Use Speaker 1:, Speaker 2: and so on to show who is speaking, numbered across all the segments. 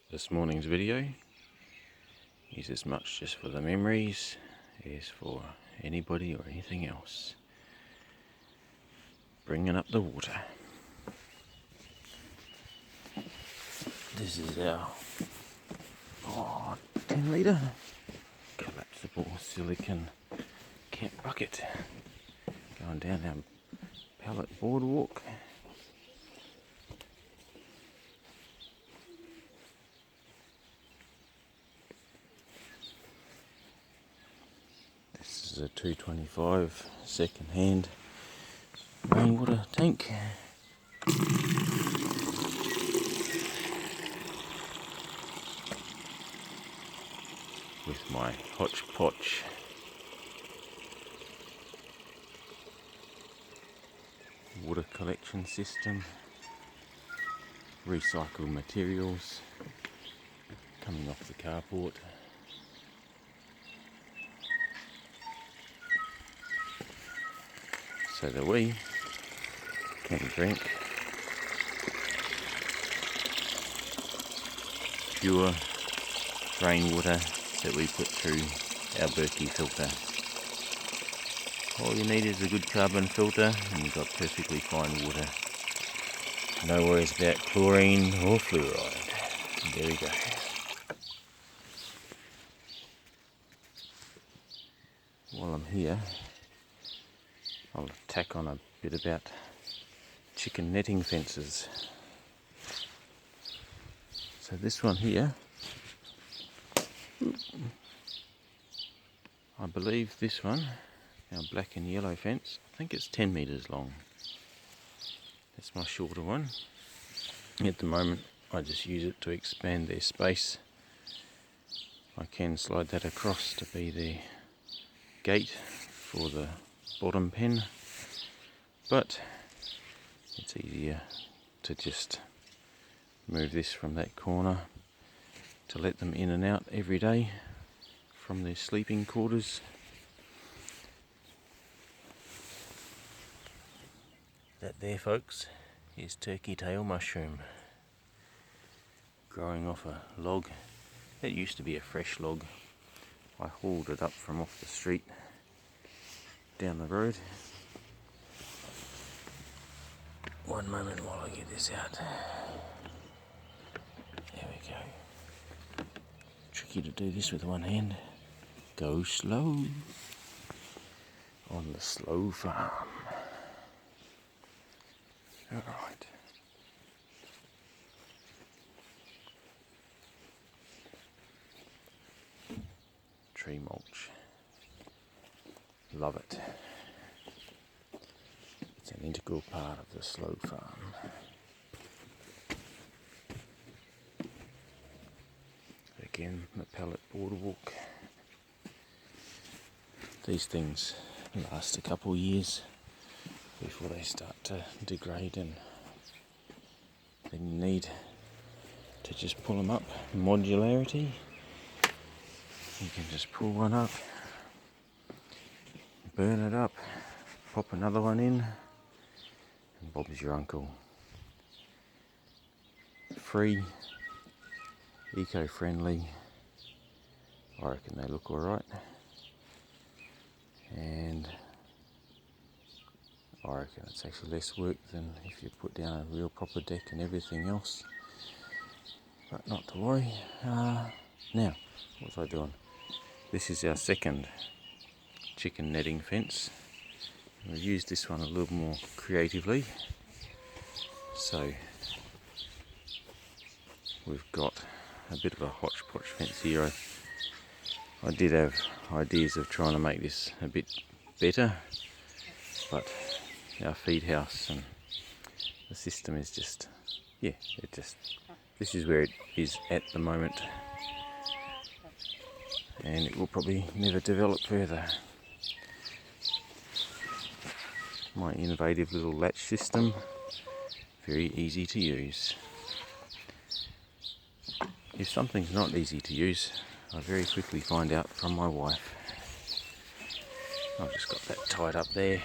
Speaker 1: This morning's video is as much just for the memories as for anybody or anything else. Bringing up the water. This is our 10 litre collapsible silicon camp bucket going down our pallet boardwalk. This is a 225 second hand rainwater tank. With my hodgepodge water collection system, recycled materials coming off the carport, so that we can drink pure rainwater that we put through our Berkey filter. All you need is a good carbon filter and you've got perfectly fine water. No worries about chlorine or fluoride. There we go. While I'm here, I'll tack on a bit about chicken netting fences. So this one here, I believe this one, our black and yellow fence, I think it's 10 metres long. That's my shorter one. At the moment I just use it to expand their space. I can slide that across to be the gate for the bottom pen, but it's easier to just move this from that corner to let them in and out every day from their sleeping quarters. That there, folks, is turkey tail mushroom growing off a log. It used to be a fresh log. I hauled it up from off the street down the road. One moment while I get this out. There we go. Tricky to do this with one hand. Go slow on the slow farm. Alright. Tree mulch. Love it. It's an integral part of the slow farm. Again, the pallet boardwalk. These things last a couple of years before they start to degrade, and then you need to just pull them up. Modularity. You can just pull one up, burn it up, pop another one in, and Bob's your uncle. Free, eco-friendly. I reckon they look alright. And I reckon it's actually less work than if you put down a real proper deck and everything else. But not to worry. Now, what was I doing? This is our second chicken netting fence. We've used this one a little more creatively. So we've got a bit of a hodgepodge fence here. I did have ideas of trying to make this a bit better, but our feed house and the system is just, this is where it is at the moment, and it will probably never develop further. My innovative little latch system, very easy to use. If something's not easy to use, I very quickly find out from my wife. I've just got that tied up there.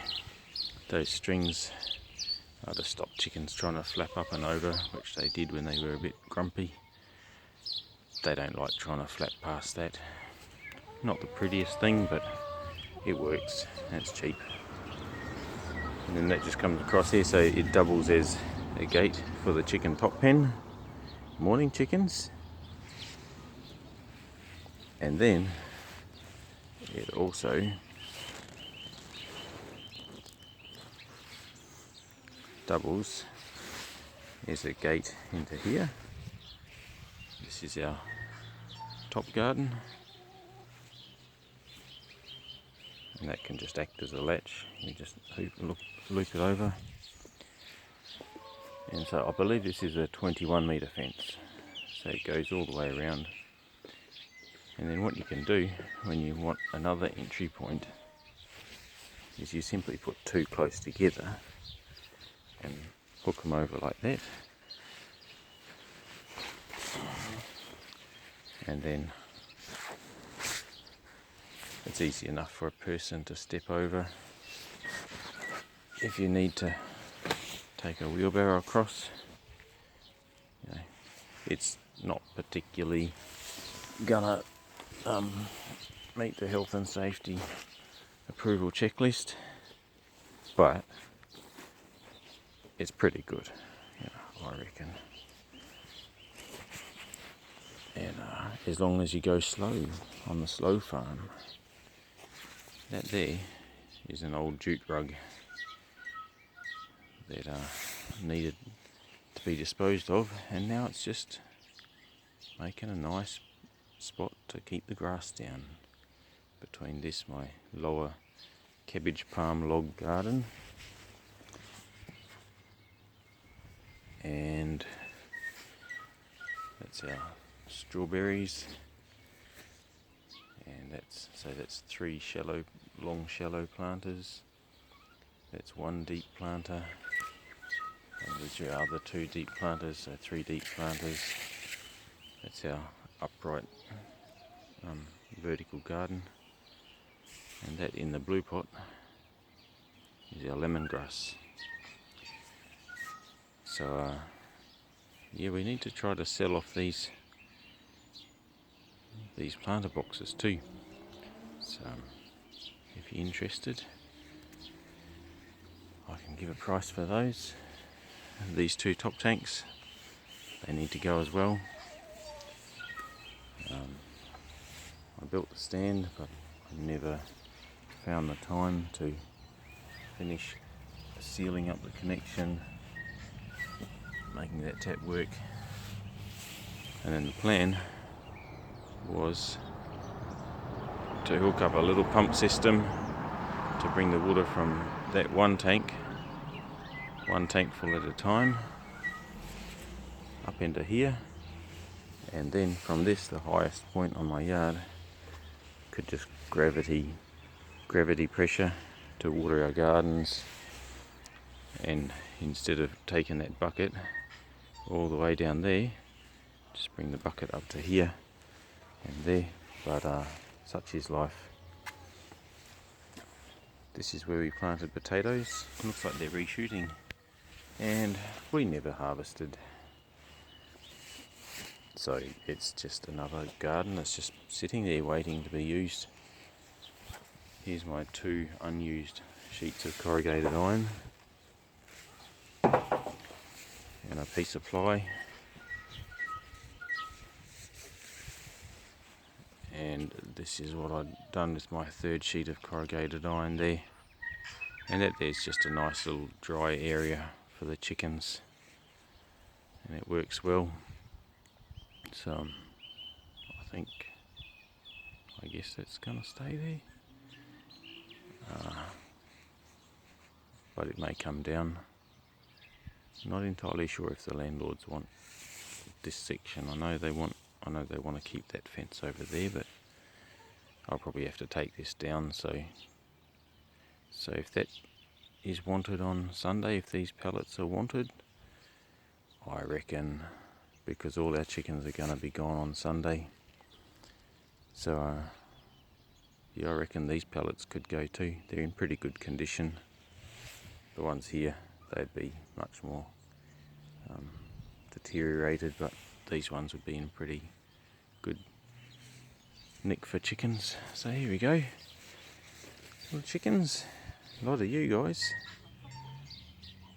Speaker 1: Those strings are to stop chickens trying to flap up and over, which they did when they were a bit grumpy. they don't like trying to flap past that. Not the prettiest thing, but it works and it's cheap. And then that just comes across here, so it doubles as a gate for the chicken top pen, morning chickens. And then it also doubles as a gate into here. This is our top garden, and that can just act as a latch. You just loop it over. And so I believe this is a 21 metre fence, so it goes all the way around. And then what you can do when you want another entry point is you simply put two close together and hook them over like that. And then it's easy enough for a person to step over. If you need to take a wheelbarrow across, you know, it's not particularly gonna meet the health and safety approval checklist, but it's pretty good, you know, I reckon. And as long as you go slow on the slow farm. That there is an old jute rug that needed to be disposed of, and now it's just making a nice spot to keep the grass down between this, my lower cabbage palm log garden, and that's our strawberries. And that's three long shallow planters. That's one deep planter. And these are our other two deep planters, so three deep planters. That's our upright vertical garden. And that in the blue pot is our lemongrass. So yeah, we need to try to sell off these planter boxes too. So if you're interested, I can give a price for those. These two top tanks, they need to go as well. I built the stand, but I never found the time to finish sealing up the connection, making that tap work. And then the plan was to hook up a little pump system to bring the water from that one tank full at a time, up into here, and then from this, the highest point on my yard, could just gravity pressure to water our gardens. And instead of taking that bucket all the way down there, just bring the bucket up to here and there. But such is life. This is where we planted potatoes. Looks like they're reshooting, and we never harvested, so it's just another garden that's just sitting there waiting to be used. Here's my two unused sheets of corrugated iron and a piece of ply, and this is what I've done with my third sheet of corrugated iron there. And that there's just a nice little dry area for the chickens, and it works well. So I guess that's gonna stay there, but it may come down. Not entirely sure if the landlords want this section. I know they want to keep that fence over there, but I'll probably have to take this down. So if that is wanted on Sunday, if these pallets are wanted, I reckon, because all our chickens are going to be gone on Sunday, so yeah, I reckon these pallets could go too. They're in pretty good condition. The ones here, they'd be much more deteriorated, but these ones would be in pretty good nick for chickens. So here we go, little chickens. A lot of you guys.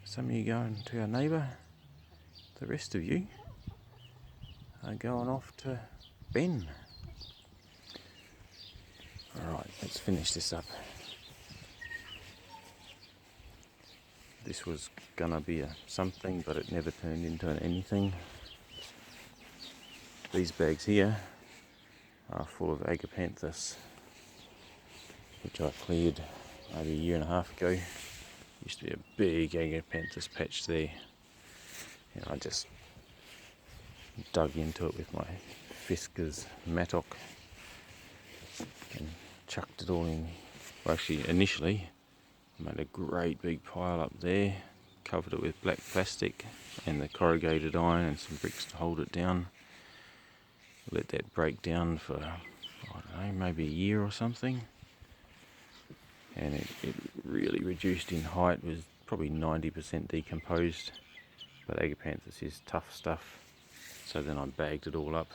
Speaker 1: Some of you going to our neighbour. The rest of you are going off to Ben. Alright, let's finish this up. This was gonna be a something, but it never turned into an anything. These bags here are full of agapanthus, which I cleared maybe a year and a half ago. Used to be a big agapanthus patch there, and I just dug into it with my Fiskars mattock and chucked it all in. Well, actually, initially I made a great big pile up there, covered it with black plastic and the corrugated iron and some bricks to hold it down. Let that break down for, I don't know, maybe a year or something. And it really reduced in height, was probably 90% decomposed. But agapanthus is tough stuff. So then I bagged it all up,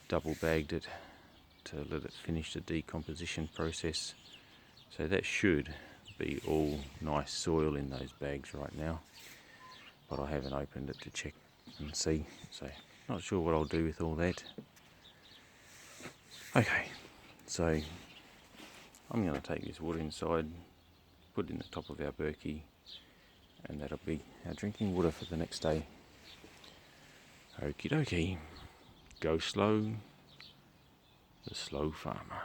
Speaker 1: double bagged it to let it finish the decomposition process. So that should be all nice soil in those bags right now. But I haven't opened it to check and see. So not sure what I'll do with all that. Okay, so I'm going to take this water inside, put it in the top of our Berkey, and that'll be our drinking water for the next day. Okie dokie, go slow, the slow farmer.